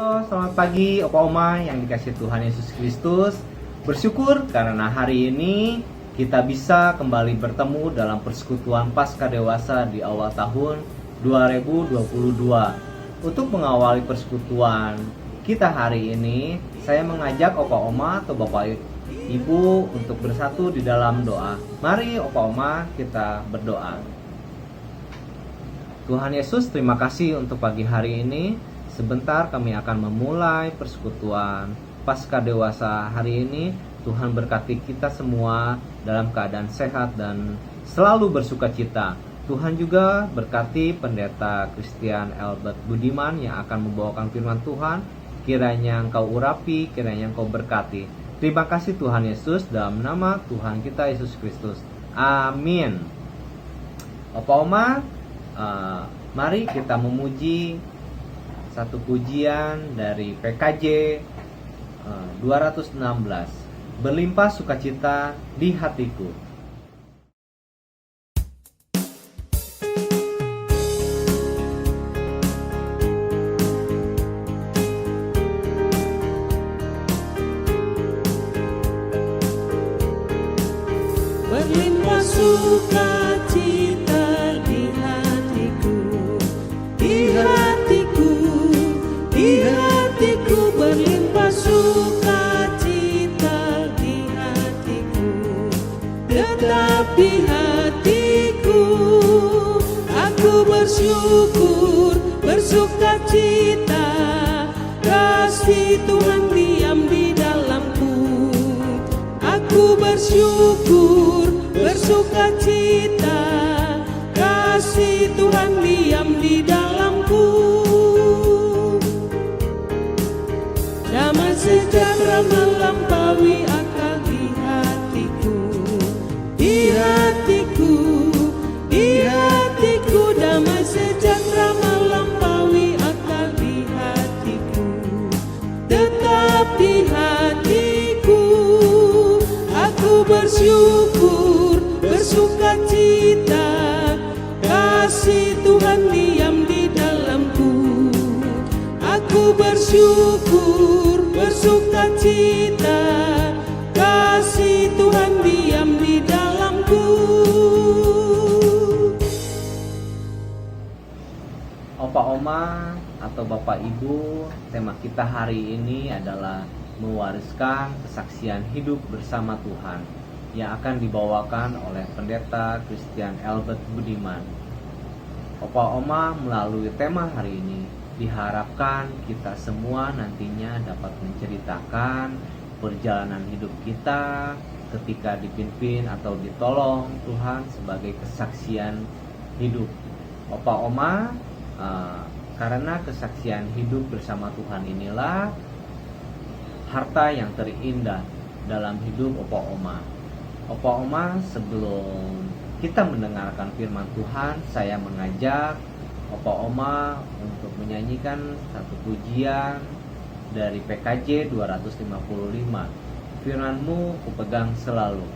Halo, selamat pagi Opa Oma yang dikasih Tuhan Yesus Kristus. Bersyukur karena hari ini kita bisa kembali bertemu dalam persekutuan Paskah Dewasa di awal tahun 2022. Untuk mengawali persekutuan kita hari ini, saya mengajak Opa Oma atau Bapak Ibu untuk bersatu di dalam doa. Mari Opa Oma kita berdoa. Tuhan Yesus, terima kasih untuk pagi hari ini. Sebentar kami akan memulai persekutuan Paskah Dewasa hari ini. Tuhan berkati kita semua dalam keadaan sehat dan selalu bersukacita. Tuhan juga berkati Pendeta Christian Albert Budiman yang akan membawakan firman Tuhan. Kiranya Engkau urapi, kiranya Engkau berkati. Terima kasih Tuhan Yesus, dalam nama Tuhan kita Yesus Kristus. Amin. Opa Oma, mari kita memuji satu pujian dari PKJ 216, Berlimpah Sukacita di Hatiku. Berlimpah sukacita di hatiku, di hatiku, di hatiku, berlimpah sukacita di hatiku. Tetap di hatiku, aku bersyukur, bersukacita, kasih Tuhan diam di dalamku. Aku bersyukur, bersukacita, kasih Tuhan diam di dalamku. Damai sejahtera melampaui akal di hatiku, di hatiku, di hatiku. Damai sejahtera melampaui akal di hatiku. Tetap di hatiku, aku bersyukur, bersukacita, kasih Tuhan diam di dalamku. Aku bersyukur, bersukacita, kasih Tuhan diam di dalamku. Opa Oma atau Bapak Ibu, tema kita hari ini adalah mewariskan kesaksian hidup bersama Tuhan yang akan dibawakan oleh Pendeta Christian Albert Budiman. Opa Oma melalui tema hari ini diharapkan kita semua nantinya dapat menceritakan perjalanan hidup kita ketika dipimpin atau ditolong Tuhan sebagai kesaksian hidup. Opa Oma, karena kesaksian hidup bersama Tuhan inilah harta yang terindah dalam hidup Opa Oma. Opa Oma, sebelum kita mendengarkan firman Tuhan, saya mengajak Opa Oma untuk menyanyikan satu pujian dari PKJ 255, Firman-Mu kupegang selalu.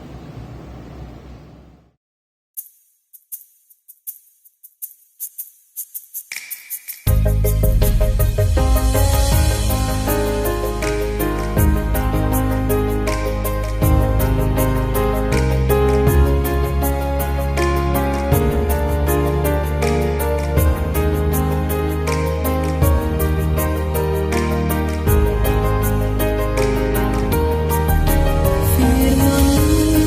Firman-Mu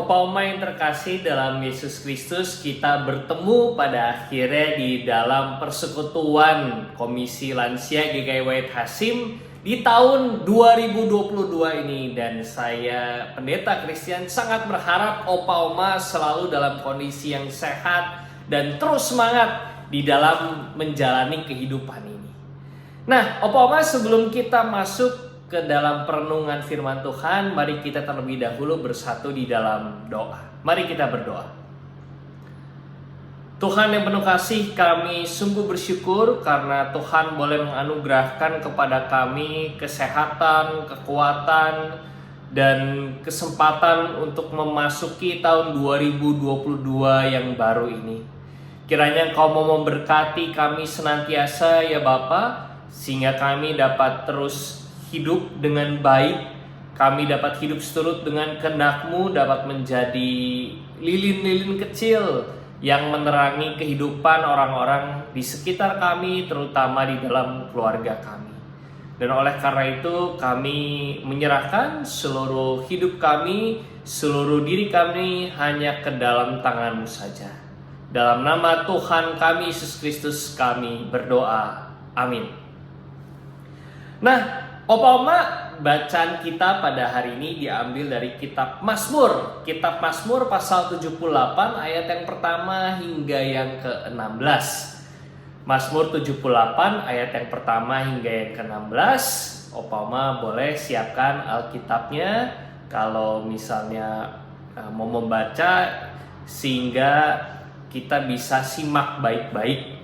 Opa Oma yang terkasih dalam Yesus Kristus, kita bertemu pada akhirnya di dalam persekutuan Komisi Lansia GKI Wahid Hasim di tahun 2022 ini. Dan saya pendeta Christian sangat berharap Opa Oma selalu dalam kondisi yang sehat dan terus semangat di dalam menjalani kehidupan ini. Nah, Opa Oma, sebelum kita masuk ke dalam perenungan firman Tuhan, mari kita terlebih dahulu bersatu di dalam doa. Mari kita berdoa. Tuhan yang penuh kasih, kami sungguh bersyukur karena Tuhan boleh menganugerahkan kepada kami kesehatan, kekuatan, dan kesempatan untuk memasuki tahun 2022 yang baru ini. Kiranya Engkau mau memberkati kami senantiasa ya Bapa, sehingga kami dapat terus hidup dengan baik, kami dapat hidup seturut dengan kehendak-Mu, dapat menjadi lilin-lilin kecil yang menerangi kehidupan orang-orang di sekitar kami, terutama di dalam keluarga kami. Dan oleh karena itu kami menyerahkan seluruh hidup kami, seluruh diri kami hanya ke dalam tangan-Mu saja. Dalam nama Tuhan kami Yesus Kristus kami berdoa. Amin. Nah, Opa Oma, bacaan kita pada hari ini diambil dari kitab Mazmur. Kitab Mazmur pasal 78 ayat yang pertama hingga yang ke-16. Mazmur 78 ayat yang pertama hingga yang ke-16. Opa Oma boleh siapkan Alkitabnya kalau misalnya mau membaca, sehingga kita bisa simak baik-baik.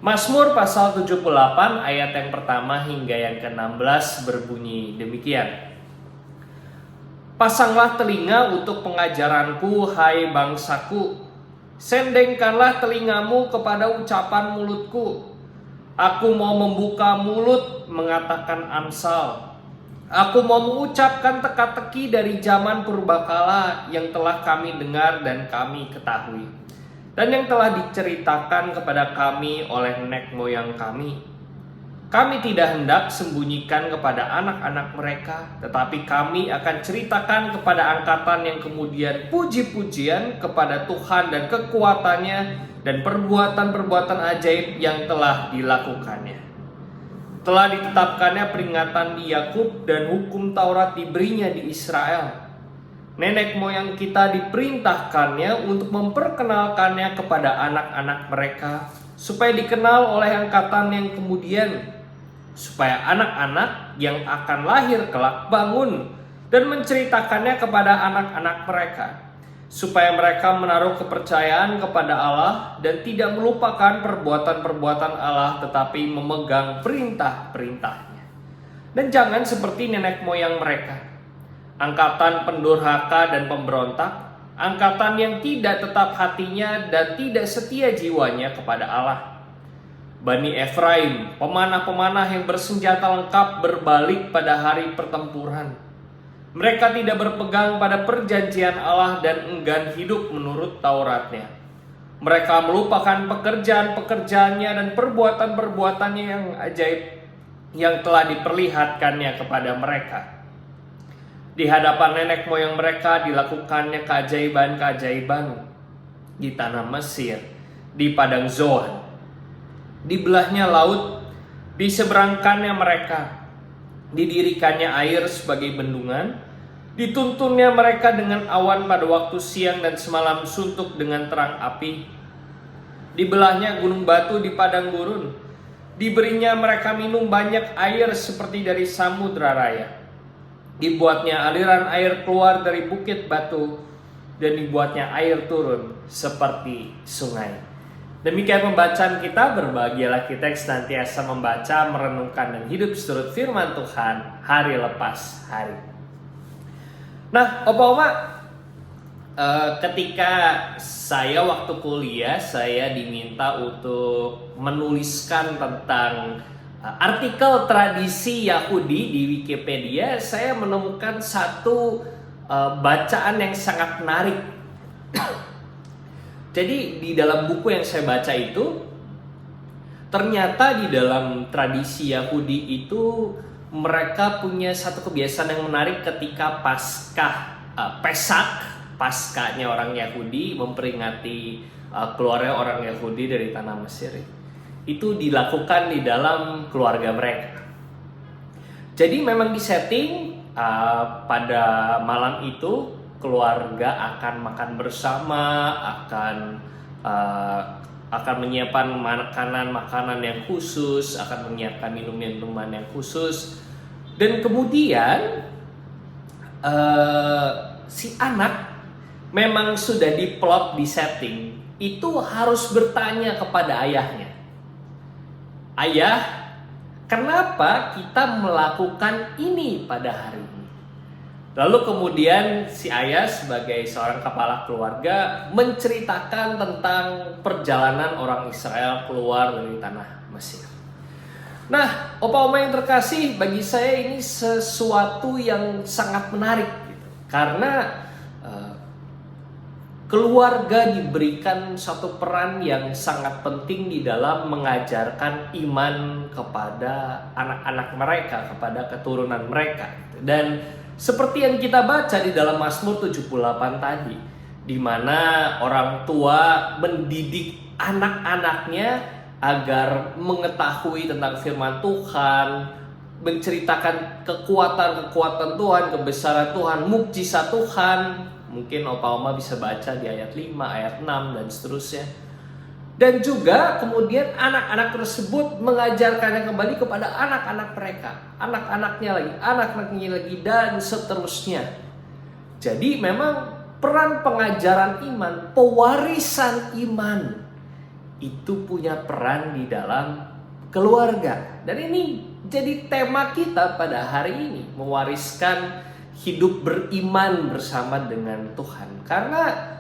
Mazmur pasal 78 ayat yang pertama hingga yang ke-16 berbunyi demikian. Pasanglah telinga untuk pengajaranku, hai bangsaku. Sendengkanlah telingamu kepada ucapan mulutku. Aku mau membuka mulut mengatakan amsal. Aku mau mengucapkan teka-teki dari zaman purbakala yang telah kami dengar dan kami ketahui, dan yang telah diceritakan kepada kami oleh nenek moyang kami. Kami tidak hendak sembunyikan kepada anak-anak mereka, tetapi kami akan ceritakan kepada angkatan yang kemudian puji-pujian kepada Tuhan dan kekuatannya dan perbuatan-perbuatan ajaib yang telah dilakukannya. Telah ditetapkannya peringatan di Yakub dan hukum Taurat diberinya di Israel. Nenek moyang kita diperintahkannya untuk memperkenalkannya kepada anak-anak mereka, supaya dikenal oleh angkatan yang kemudian, supaya anak-anak yang akan lahir kelak bangun dan menceritakannya kepada anak-anak mereka, supaya mereka menaruh kepercayaan kepada Allah dan tidak melupakan perbuatan-perbuatan Allah, tetapi memegang perintah-perintahnya. Dan jangan seperti nenek moyang mereka, angkatan pendurhaka dan pemberontak, angkatan yang tidak tetap hatinya dan tidak setia jiwanya kepada Allah. Bani Efraim, pemanah-pemanah yang bersenjata lengkap berbalik pada hari pertempuran. Mereka tidak berpegang pada perjanjian Allah dan enggan hidup menurut Tauratnya. Mereka melupakan pekerjaan-pekerjaannya dan perbuatan-perbuatannya yang ajaib yang telah diperlihatkannya kepada mereka. Di hadapan nenek moyang mereka dilakukannya keajaiban-keajaiban di tanah Mesir, di padang Zoan. Dibelahnya laut, diseberangkannya mereka, didirikannya air sebagai bendungan, dituntunnya mereka dengan awan pada waktu siang dan semalam suntuk dengan terang api. Dibelahnya gunung batu di padang gurun, diberinya mereka minum banyak air seperti dari samudra raya. Dibuatnya aliran air keluar dari bukit batu, dan dibuatnya air turun seperti sungai. Demikian pembacaan kita. Berbahagialah kita yang senantiasa membaca, merenungkan, dan hidup seturut firman Tuhan hari lepas hari. Nah, Opa Oma, ketika saya waktu kuliah, saya diminta untuk menuliskan tentang artikel tradisi Yahudi di Wikipedia. Saya menemukan satu bacaan yang sangat menarik. Jadi di dalam buku yang saya baca itu, ternyata di dalam tradisi Yahudi itu mereka punya satu kebiasaan yang menarik ketika Paskah, Pesak Paskahnya orang Yahudi, memperingati keluarnya orang Yahudi dari tanah Mesir. Itu dilakukan di dalam keluarga mereka. Jadi memang disetting pada malam itu keluarga akan makan bersama, akan menyiapkan makanan yang khusus, akan menyiapkan minuman yang khusus, dan kemudian si anak memang sudah diplot, di setting itu harus bertanya kepada ayahnya, "Ayah, kenapa kita melakukan ini pada hari ini?" Lalu kemudian si ayah sebagai seorang kepala keluarga menceritakan tentang perjalanan orang Israel keluar dari tanah Mesir. Nah, opa-oma yang terkasih, bagi saya ini sesuatu yang sangat menarik gitu. Karena keluarga diberikan satu peran yang sangat penting di dalam mengajarkan iman kepada anak-anak mereka, kepada keturunan mereka. Dan seperti yang kita baca di dalam Mazmur 78 tadi, di mana orang tua mendidik anak-anaknya agar mengetahui tentang firman Tuhan, menceritakan kekuatan-kekuatan Tuhan, kebesaran Tuhan, mukjizat Tuhan. Mungkin opa-oma bisa baca di ayat 5, ayat 6, dan seterusnya. Dan juga kemudian anak-anak tersebut mengajarkannya kembali kepada anak-anak mereka, anak-anaknya lagi, dan seterusnya. Jadi memang peran pengajaran iman, pewarisan iman, itu punya peran di dalam keluarga. Dan ini jadi tema kita pada hari ini, mewariskan hidup beriman bersama dengan Tuhan. Karena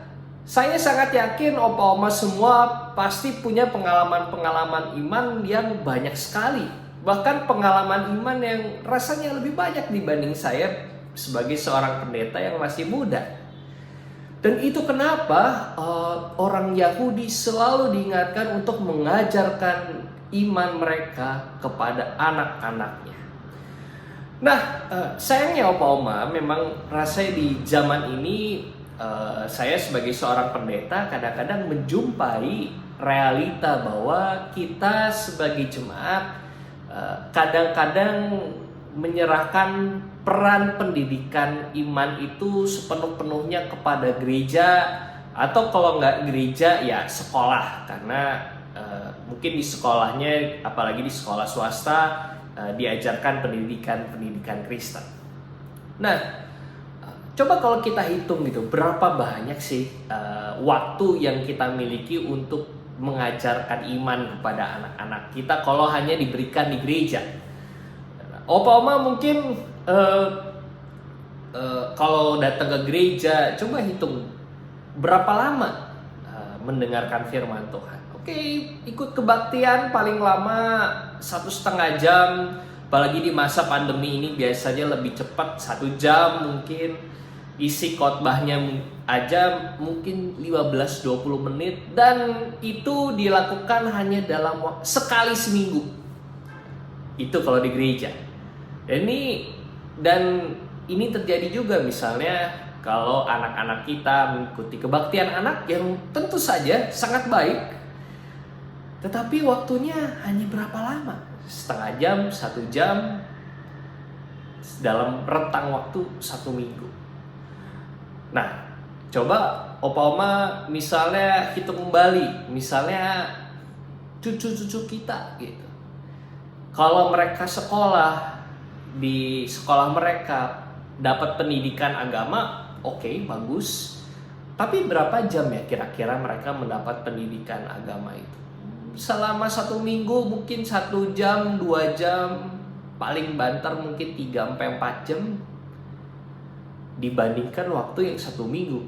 saya sangat yakin opa-oma semua pasti punya pengalaman-pengalaman iman yang banyak sekali. Bahkan pengalaman iman yang rasanya lebih banyak dibanding saya sebagai seorang pendeta yang masih muda. Dan itu kenapa orang Yahudi selalu diingatkan untuk mengajarkan iman mereka kepada anak-anaknya. Nah, sayangnya opa-oma, memang rasanya di zaman ini saya sebagai seorang pendeta kadang-kadang menjumpai realita bahwa kita sebagai jemaat kadang-kadang menyerahkan peran pendidikan iman itu sepenuh-penuhnya kepada gereja, atau kalau nggak gereja ya sekolah, karena mungkin di sekolahnya, apalagi di sekolah swasta, diajarkan pendidikan Kristen. Nah, coba kalau kita hitung gitu, berapa banyak sih waktu yang kita miliki untuk mengajarkan iman kepada anak-anak kita kalau hanya diberikan di gereja. Opa-oma mungkin kalau datang ke gereja, coba hitung berapa lama mendengarkan firman Tuhan. Oke, ikut kebaktian paling lama 1,5 jam, apalagi di masa pandemi ini biasanya lebih cepat 1 jam mungkin. Isi khotbahnya aja mungkin 15-20 menit, dan itu dilakukan hanya dalam sekali seminggu. Itu kalau di gereja. Dan ini terjadi juga misalnya kalau anak-anak kita mengikuti kebaktian anak yang tentu saja sangat baik, tetapi waktunya hanya berapa lama? 1/2 jam, 1 jam, dalam rentang waktu 1 minggu. Nah, coba opa-oma misalnya hitung kembali, misalnya cucu-cucu kita gitu. Kalau mereka sekolah, di sekolah mereka dapat pendidikan agama, oke, bagus. Tapi berapa jam ya kira-kira mereka mendapat pendidikan agama itu? Selama 1 minggu mungkin 1 jam, 2 jam, paling banter mungkin 3-4 jam, dibandingkan waktu yang 1 minggu.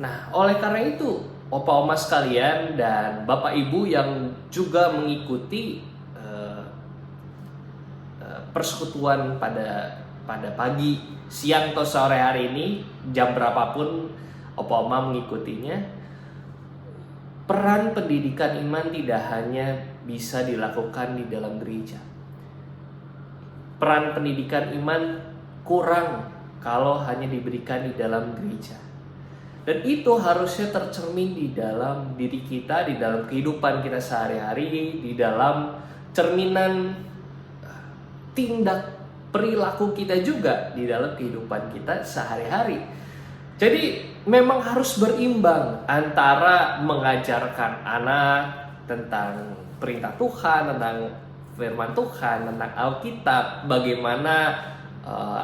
Nah, oleh karena itu, opa-oma sekalian dan bapak ibu yang juga mengikuti persekutuan pada pagi, siang atau sore hari ini, jam berapapun opa-oma mengikutinya, peran pendidikan iman tidak hanya bisa dilakukan di dalam gereja. Peran pendidikan iman kurang kalau hanya diberikan di dalam gereja. Dan itu harusnya tercermin di dalam diri kita, di dalam kehidupan kita sehari-hari, di dalam cerminan tindak perilaku kita juga di dalam kehidupan kita sehari-hari. Jadi memang harus berimbang antara mengajarkan anak tentang perintah Tuhan, tentang firman Tuhan, tentang Alkitab, bagaimana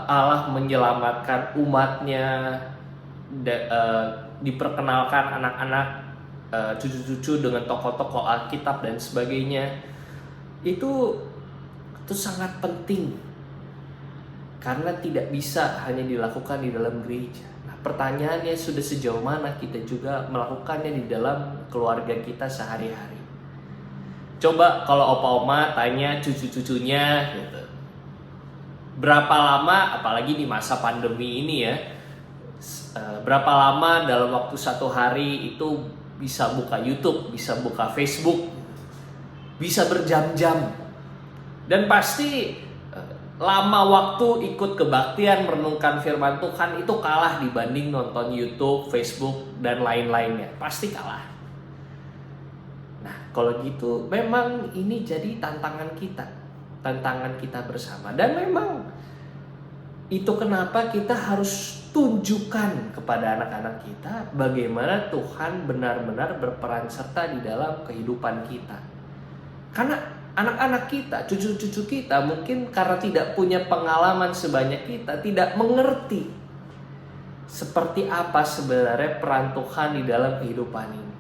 Allah menyelamatkan umatnya, diperkenalkan anak-anak, cucu-cucu dengan tokoh-tokoh Alkitab dan sebagainya. Itu sangat penting karena tidak bisa hanya dilakukan di dalam gereja. Nah, pertanyaannya sudah sejauh mana kita juga melakukannya di dalam keluarga kita sehari-hari. Coba kalau opa oma tanya cucu-cucunya gitu, berapa lama, apalagi di masa pandemi ini ya, berapa lama dalam waktu satu hari itu bisa buka YouTube, bisa buka Facebook, bisa berjam-jam. Dan pasti lama waktu ikut kebaktian merenungkan firman Tuhan itu kalah dibanding nonton YouTube, Facebook, dan lain-lainnya. Pasti kalah. Nah, kalau gitu memang ini jadi tantangan kita bersama. Dan memang itu kenapa kita harus tunjukkan kepada anak-anak kita bagaimana Tuhan benar-benar berperan serta di dalam kehidupan kita. Karena anak-anak kita, cucu-cucu kita mungkin karena tidak punya pengalaman sebanyak kita, tidak mengerti seperti apa sebenarnya peran Tuhan di dalam kehidupan ini.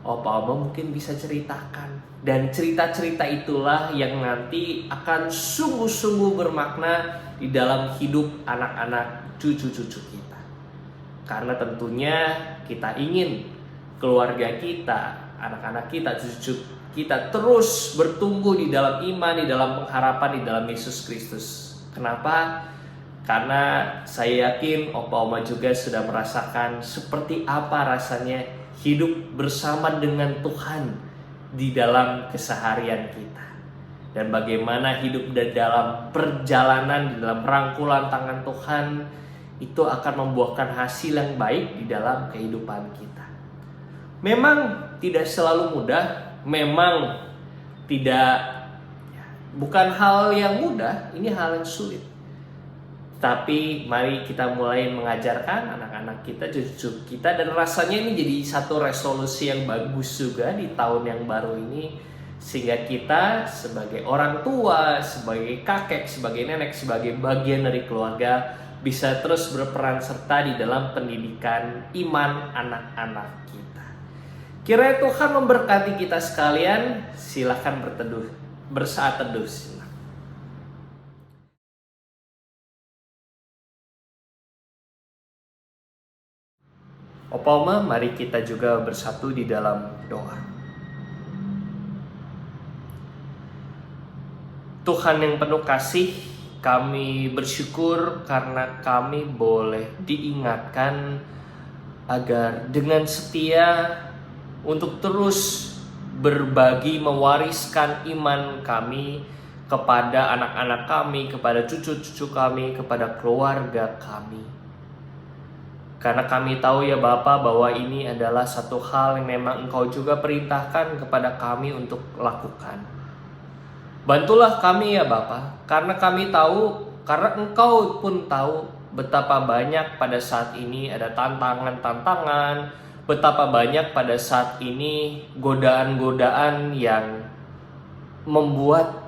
Opa Oma mungkin bisa ceritakan, dan cerita-cerita itulah yang nanti akan sungguh-sungguh bermakna di dalam hidup anak-anak cucu-cucu kita. Karena tentunya kita ingin keluarga kita, anak-anak kita, cucu kita terus bertumbuh di dalam iman, di dalam pengharapan, di dalam Yesus Kristus. Kenapa? Karena saya yakin Opa Oma juga sudah merasakan seperti apa rasanya hidup bersama dengan Tuhan di dalam keseharian kita. Dan bagaimana hidup di dalam perjalanan, di dalam rangkulan tangan Tuhan, itu akan membuahkan hasil yang baik di dalam kehidupan kita. Memang tidak selalu mudah, memang bukan hal yang mudah, ini hal yang sulit. Tapi mari kita mulai mengajarkan anak-anak kita, cucu kita, dan rasanya ini jadi satu resolusi yang bagus juga di tahun yang baru ini, sehingga kita sebagai orang tua, sebagai kakek, sebagai nenek, sebagai bagian dari keluarga bisa terus berperan serta di dalam pendidikan iman anak-anak kita. Kiranya Tuhan memberkati kita sekalian. Silakan berteduh, bersaat teduh. Opa Oma, mari kita juga bersatu di dalam doa. Tuhan yang penuh kasih, kami bersyukur karena kami boleh diingatkan agar dengan setia untuk terus berbagi, mewariskan iman kami kepada anak-anak kami, kepada cucu-cucu kami, kepada keluarga kami. Karena kami tahu ya Bapa bahwa ini adalah satu hal yang memang Engkau juga perintahkan kepada kami untuk lakukan. Bantulah kami ya Bapa, karena kami tahu, karena Engkau pun tahu betapa banyak pada saat ini ada tantangan-tantangan, betapa banyak pada saat ini godaan-godaan yang membuat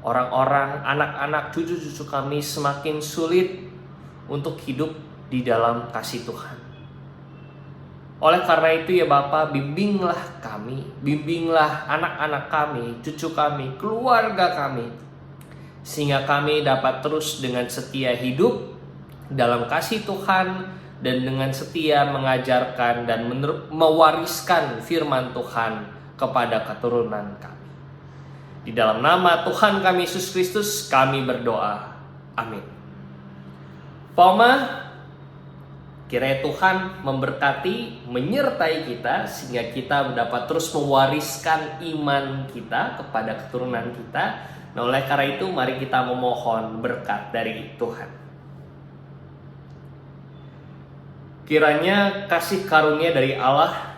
orang-orang, anak-anak, cucu-cucu kami semakin sulit untuk hidup di dalam kasih Tuhan. Oleh karena itu ya Bapa, bimbinglah kami, bimbinglah anak-anak kami, cucu kami, keluarga kami, sehingga kami dapat terus dengan setia hidup dalam kasih Tuhan dan dengan setia mengajarkan dan mewariskan firman Tuhan kepada keturunan kami. Di dalam nama Tuhan kami Yesus Kristus kami berdoa. Amin. Poma, kiranya Tuhan memberkati, menyertai kita sehingga kita dapat terus mewariskan iman kita kepada keturunan kita. Nah, oleh karena itu mari kita memohon berkat dari Tuhan. Kiranya kasih karunia dari Allah,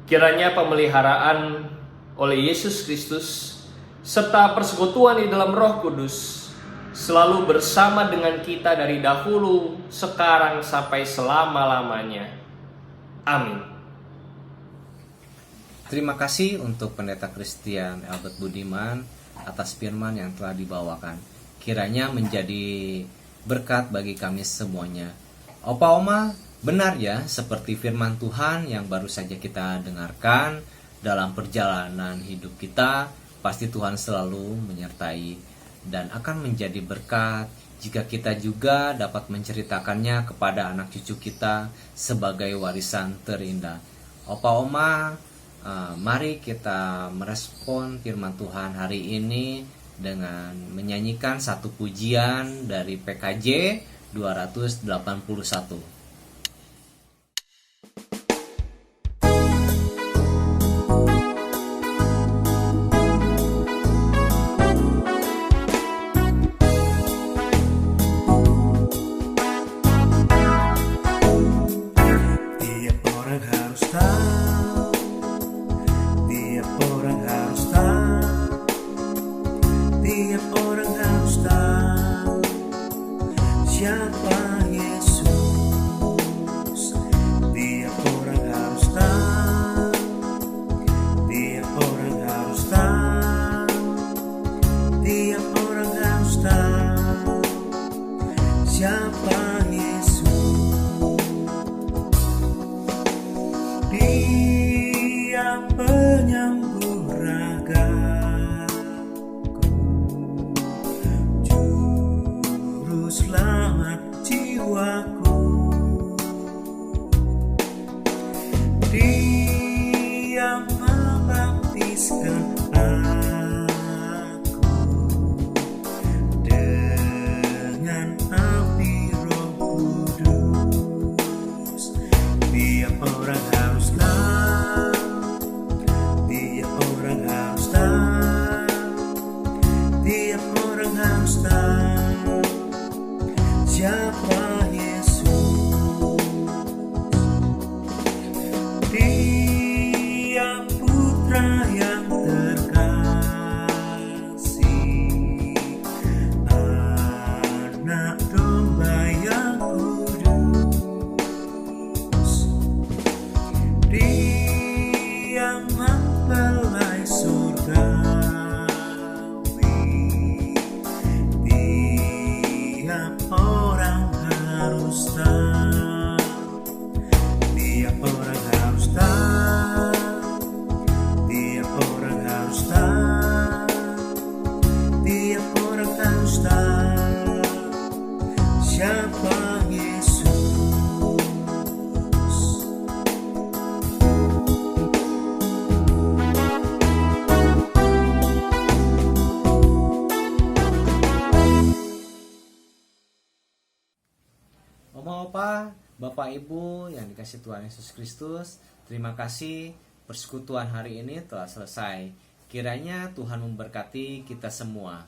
kiranya pemeliharaan oleh Yesus Kristus, serta persekutuan di dalam Roh Kudus selalu bersama dengan kita dari dahulu, sekarang, sampai selama-lamanya. Amin. Terima kasih untuk Pendeta Christian Albert Budiman atas firman yang telah dibawakan. Kiranya menjadi berkat bagi kami semuanya. Opa Oma, benar ya seperti firman Tuhan yang baru saja kita dengarkan, dalam perjalanan hidup kita pasti Tuhan selalu menyertai dan akan menjadi berkat jika kita juga dapat menceritakannya kepada anak cucu kita sebagai warisan terindah. Opa Oma, mari kita merespon firman Tuhan hari ini dengan menyanyikan satu pujian dari PKJ 281. Siapa Yesus? Tiap orang harus tahu. Tiap orang harus tahu. Tiap orang harus tahu. Siapa Yesus? Dia penyembuh ragaku, juru selamat jiwaku. Dia membaptiskan aku dengan api Roh Kudus. Tiap orang harus tahu. Tiap orang harus tahu. Tiap orang harus tahu. Siapa Yesus? Dia putra yang terkasih, anak domba yang kudus. Dia mempelai surgawi. Tiap orang harus tahu. Tiap orang harus tahu. Tiap orang harus tahu. Tiap orang harus tahu. Siapa Yesus? Oma Opa, Bapak Ibu yang dikasih Tuhan Yesus Kristus, terima kasih persekutuan hari ini telah selesai. Kiranya Tuhan memberkati kita semua.